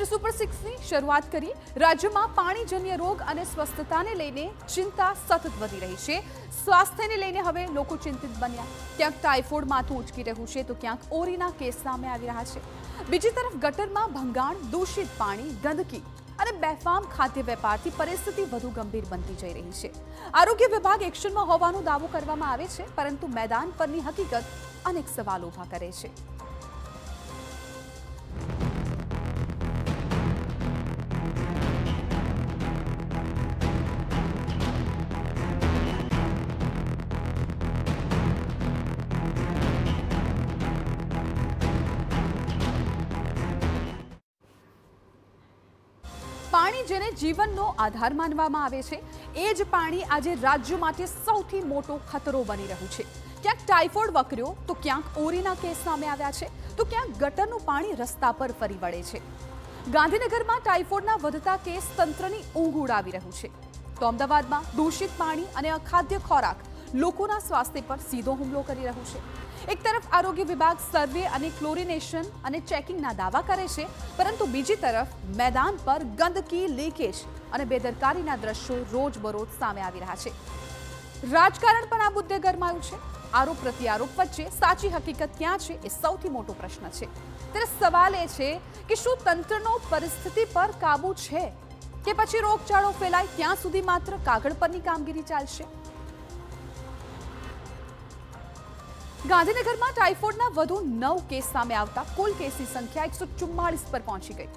અત્યારે સુપર 6ની શરૂઆત કરી। રાજ્યમાં પાણીજન્ય રોગ અને સ્વસ્થતાને લઈને ચિંતા સતત વધી રહી છે। સ્વાસ્થ્યને લઈને હવે લોકો ચિંતિત બન્યા। ક્યાંક ટાઇફોઇડ માથું ઉચકી રહ્યું છે તો ક્યાંક ઓરીના કેસ સામે આવી રહ્યા છે। બીજી તરફ ગટરમાં ભંગાણ, દૂષિત પાણી, ગંદકી અને બેફામ ખાદ્ય વેપારથી પરિસ્થિતિ વધુ ગંભીર બનતી જઈ રહી છે। આરોગ્ય વિભાગ એક્શનમાં હોવાનો દાવો કરવામાં આવે છે, પરંતુ મેદાન પરની હકીકત અનેક સવાલો ઊભા કરે છે। પાણી જેને જીવનનો આધાર માનવામાં આવે છે, એ જ પાણી આજે રાજ્ય માટે સૌથી મોટો ખતરો બની રહ્યું છે। ક્યાંક ટાઇફોઇડ વકર્યો તો ક્યાંક ઓરીના કેસ સામે આવ્યા છે, તો ક્યાંક ગટરનું પાણી રસ્તા પર ફરી વળે છે। ગાંધીનગરમાં ટાઇફોઇડના વધતા કેસ તંત્રની ઊંઘ ઉડાવી રહ્યું છે, તો અમદાવાદમાં દૂષિત પાણી અને અખાદ્ય ખોરાક લોકોના સ્વાસ્થ્ય પર સીધો હુમલો કરી રહ્યું છે। એક તરફ આરોગ્ય વિભાગ સર્વે અને ક્લોરિનેશન અને ચેકિંગના દાવા કરે છે, પરંતુ બીજી તરફ મેદાન પર ગંદકી, લીકેજ અને બેદરકારીના દ્રશ્યો રોજબરોજ સામે આવી રહ્યા છે। રાજકારણ પણ આ મુદ્દે ગરમાયું છે। આરોપ પ્રત્યારોપ વચ્ચે સાચી હકીકત ક્યાં છે એ સૌથી મોટો પ્રશ્ન છે। ત્યારે સવાલ એ છે કે શું તંત્રનો પરિસ્થિતિ પર કાબુ છે કે પછી રોગચાળો ફેલાય ત્યાં સુધી માત્ર કાગળ પરની કામગીરી ચાલશે? ગાંધીનગરમાં ટાઇફોઇડના વધુ 9 કેસ સામે આવતા કુલ કેસની સંખ્યા 144 પર પહોંચી ગઈ,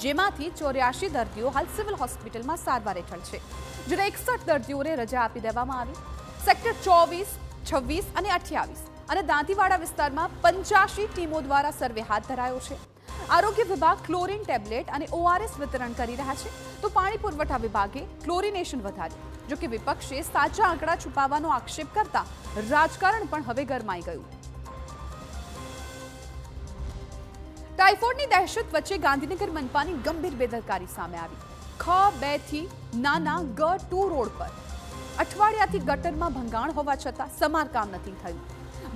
જેમાંથી 84 દર્દીઓ હાલ સિવિલ હોસ્પિટલમાં સારવાર હેઠળ છે, જ્યારે 61 દર્દીઓને રજા આપી દેવામાં આવી। સેક્ટર 24, 26 અને 28 અને દાંતીવાડા વિસ્તારમાં 85 ટીમો દ્વારા સર્વે હાથ ધરાયો છે। આરોગ્ય વિભાગ ક્લોરીન ટેબ્લેટ અને ORS વિતરણ કરી રહ્યા છે, તો પાણી પુરવઠા વિભાગે ક્લોરિનેશન વધાર્યું। જો કે વિપક્ષે સાચા આંકડા છુપાવવાનો આક્ષેપ કરતા રાજકારણ પણ હવે ગરમાઈ ગયું। ટાઇફોઇડની દહેશત વચ્ચે ગાંધીનગર મનપાની ગંભીર બેદરકારી સામે આવી। ખ 2 થી નાના G2 રોડ પર અઠવાડિયાથી ગટરમાં ભંગાણ હોવા છતાં સમારકામ નથી થયું।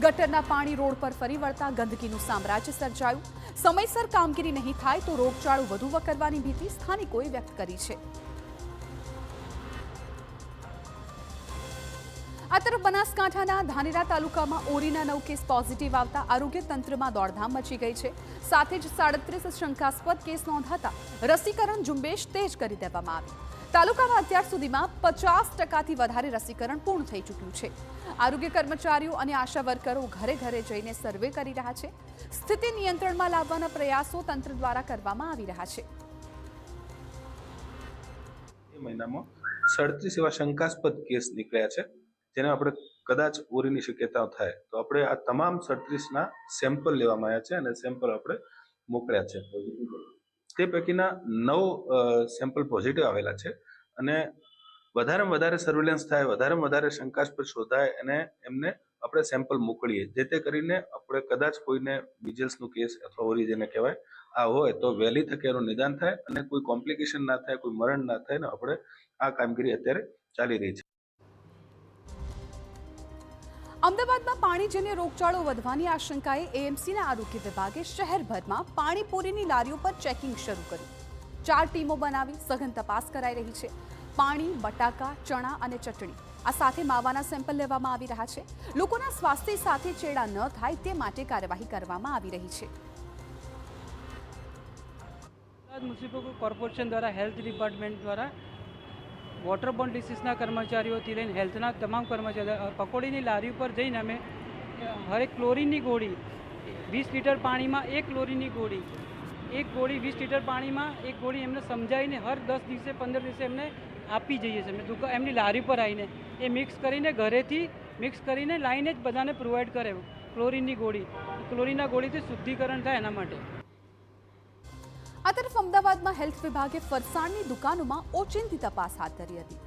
ગટરના પાણી રોડ પર ફરી વળતા ગંદકીનું સામ્રાજ્ય સર્જાયું। સમયસર કામગીરી નહીં થાય તો રોગચાળો વધુ વકરવાની ભીતિ સ્થાનિકોએ વ્યક્ત કરી છે। આ તરફ બનાસકાંઠાના ધાનેરા તાલુકામાં ઓરીના 9 કેસ પોઝિટિવ આવતા આરોગ્ય તંત્રમાં દોડધામ મચી ગઈ છે। સાથે જ 37 શંકાસ્પદ કેસ નોંધાતા રસીકરણ ઝુંબેશ તેજ કરી દેવામાં આવી। તાલુકામાં અત્યાર સુધીમાં 50% વધારે રસીકરણ પૂર્ણ થઈ ચૂક્યું છે। આરોગ્ય કર્મચારીઓ અને આશા વર્કરો ઘરે ઘરે જઈને સર્વે કરી રહ્યા છે। સ્થિતિ નિયંત્રણમાં લાવવાના પ્રયાસો તંત્ર દ્વારા કરવામાં આવી રહ્યા છે। મહિનામાં 37 એવા શંકાસ્પદ કેસ નીકળ્યા છે, જેને આપણે કદાચ ઓરીની શક્યતા થાય તો આપણે આ તમામ 37ના સેમ્પલ લેવામાં આવ્યા છે અને સેમ્પલ આપણે મોકલ્યા છે। તે પૈકીના 9 સેમ્પલ પોઝિટિવ આવેલા છે અને વધારેમાં વધારે સર્વેલન્સ થાય, વધારેમાં વધારે શંકાસ્પદ શોધાય અને એમને આપણે સેમ્પલ મોકલીએ, જેથી કરીને આપણે કદાચ કોઈને મિઝલ્સનો કેસ અથવા ઓરી જેને કહેવાય આ હોય તો વહેલી તકે એનું નિદાન થાય અને કોઈ કોમ્પ્લિકેશન ના થાય, કોઈ મરણ ના થાય ને આપણે આ કામગીરી અત્યારે ચાલી રહી છે। અમદાવાદમાં પાણીજન્ય રોગચાળો વધવાની આશંકાએ એએમસીના આરોગ્ય વિભાગે શહેરભરમાં પાણીપુરીની લારીઓ પર ચેકિંગ શરૂ કર્યું। 4 ટીમો બનાવી સઘન તપાસ કરાઈ રહી છે। પાણી, બટાકા, ચણા અને ચટણી આ સાથે માવાના સેમ્પલ લેવામાં આવી રહ્યા છે। લોકોના સ્વાસ્થ્ય સાથે ચેડા ન થાય તે માટે કાર્યવાહી કરવામાં આવી રહી છે। મ્યુનિસિપલ કોર્પોરેશન દ્વારા હેલ્થ ડિપાર્ટમેન્ટ દ્વારા વોટરબોર્ન ડિસીઝના કર્મચારીઓથી લઈને હેલ્થના તમામ કર્મચારીઓ પકોડીની લારી ઉપર જઈને અમે હરેક ક્લોરીનની ગોળી 20 લીટર પાણીમાં એક ક્લોરીનની ગોળી 20 લીટર પાણીમાં એક ગોળી એમને સમજાવીને હર 10 દિવસે 15 દિવસે એમને આપી જઈએ છીએ। એમને એમની લારી પર આવીને એ મિક્સ કરીને ઘરેથી મિક્સ કરીને લાવીને જ બધાને પ્રોવાઈડ કરે ક્લોરીનની ગોળી। ક્લોરીનના ગોળીથી શુદ્ધિકરણ થાય એના માટે। આ તરફ અમદાવાદમાં હેલ્થ વિભાગે ફરસાણની દુકાનોમાં ઓચિંતી તપાસ હાથ ધરી હતી।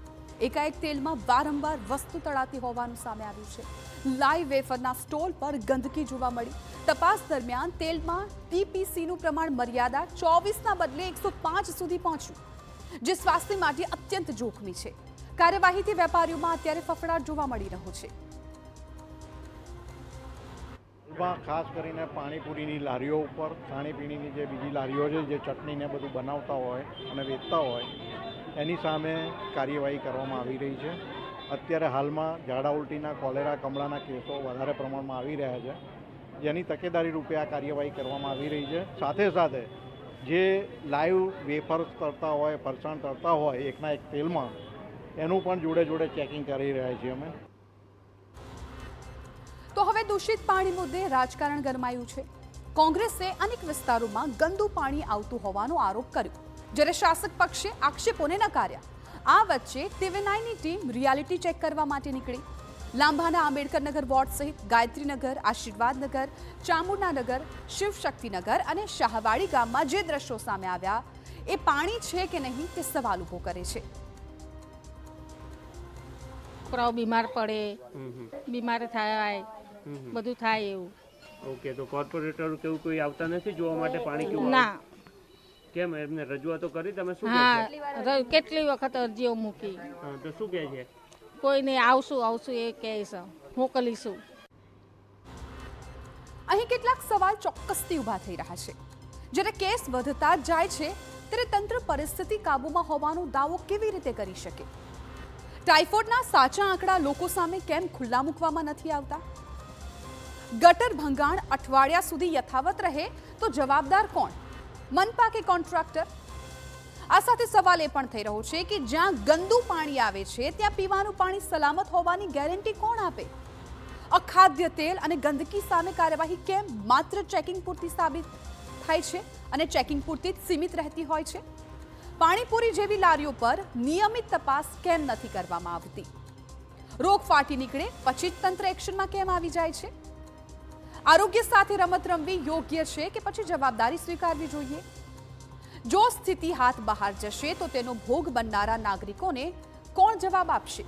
એકાએક તેલમાં વારંવાર વસ્તુ તળાતી હોવાનું સામે આવ્યું છે। લાઈવ વેફરના સ્ટોલ પર ગંદકી જોવા મળી। તપાસ દરમિયાન તેલમાં ટીપીસીનું પ્રમાણ મર્યાદા 24ના બદલે 105 સુધી પહોંચ્યું, જે સ્વાસ્થ્ય માટે અત્યંત જોખમી છે। કાર્યવાહીથી વેપારીઓમાં અત્યારે ફફડાટ જોવા મળી રહ્યો છે। ખાસ કરીને પાણીપુરીની લારીઓ ઉપર ખાણીપીણીની જે બીજી લારીઓ છે જે ચટણીને બધું બનાવતા હોય અને વેચતા હોય એની સામે કાર્યવાહી કરવામાં આવી રહી છે. અત્યારે હાલમાં ઝાડા ઉલટીના, કોલેરા, કમળાના કેસો વધારે પ્રમાણમાં આવી રહ્યા છે, જેની તકેદારી રૂપે આ કાર્યવાહી કરવામાં આવી રહી છે. સાથે સાથે જે લાઈવ વેફર્સ તરતા હોય, ફરસાણ તરતા હોય એકના એક તેલમાં, એનું પણ જોડે જોડે ચેકિંગ કરી રહ્યા છીએ અમે. તો હવે દૂષિત પાણી મુદ્દે રાજકારણ ગરમાયું છે. કોંગ્રેસે અનેક વિસ્તારોમાં ગંદુ પાણી આવતું હોવાનો આરોપ કર્યો, જ્યારે શાસક પક્ષે આક્ષેપોને નકાર્યા. આ વચ્ચે TV9ની ટીમ રિયાલિટી ચેક કરવા માટે નીકળી. લાંભાના આંબેડકરનગર વોર્ડ સહિત ગાયત્રીનગર, આશીર્વાદનગર, ચામુંડાનગર, શિવશક્તિનગર અને શાહવાડી ગામમાં જે દ્રશ્યો સામે આવ્યા એ પાણી છે કે નહીં તે સવાલ ઊભો કરે છે. છોકરાઓ બીમાર પડે, બીમાર થાય, બધું થાય એવું. ઓકે, તો કોર્પોરેટર કેવું કોઈ આવતા નથી જોવા માટે પાણી કેવું? ના. કેમ એમને રજૂઆતો કરી? તમે શું હા, કહે છે? કેટલી વખત અરજીઓ મૂકી, તો શું કહે છે? કોઈને આવશું એ કહે છે, મોકલીશું. અહીં કેટલાક સવાલ ચોક્કસથી ઊભા થઈ રહ્યા છે. જ્યારે કેસ વધતા જ જાય છે ત્યારે તંત્ર પરિસ્થિતિ કાબૂમાં હોવાનો દાવો કેવી રીતે કરી શકે? ટાઇફોઇડના સાચા આંકડા લોકો સામે કેમ ખુલ્લા મૂકવામાં નથી આવતા? ગટર ભંગાણ અઠવાડિયા સુધી યથાવત રહે તો જવાબદાર કોણ? મનપા કે કોન્ટ્રાક્ટર? આ સાથે સવાલ એ પણ થઈ રહ્યો છે કે જ્યાં ગંદુ પાણી આવે છે ત્યાં પીવાનું પાણી સલામત હોવાની ગેરંટી કોણ આપે? અખાદ્ય તેલ અને ગંદકી સામે કાર્યવાહી કેમ માત્ર ચેકિંગ પૂરતી સાબિત થાય છે અને ચેકિંગ પૂરતી જ સીમિત રહેતી હોય છે? પાણીપુરી જેવી લારીઓ પર નિયમિત તપાસ કેમ નથી કરવામાં આવતી? રોગ ફાટી નીકળે પછી જ તંત્ર એક્શનમાં કેમ આવી જાય છે? આરોગ્ય સાથે રમત રમવી યોગ્ય છે કે પછી જવાબદારી સ્વીકારવી જોઈએ? જો સ્થિતિ હાથ બહાર જશે તો તેનો ભોગ બનનારા નાગરિકોને કોણ જવાબ આપશે?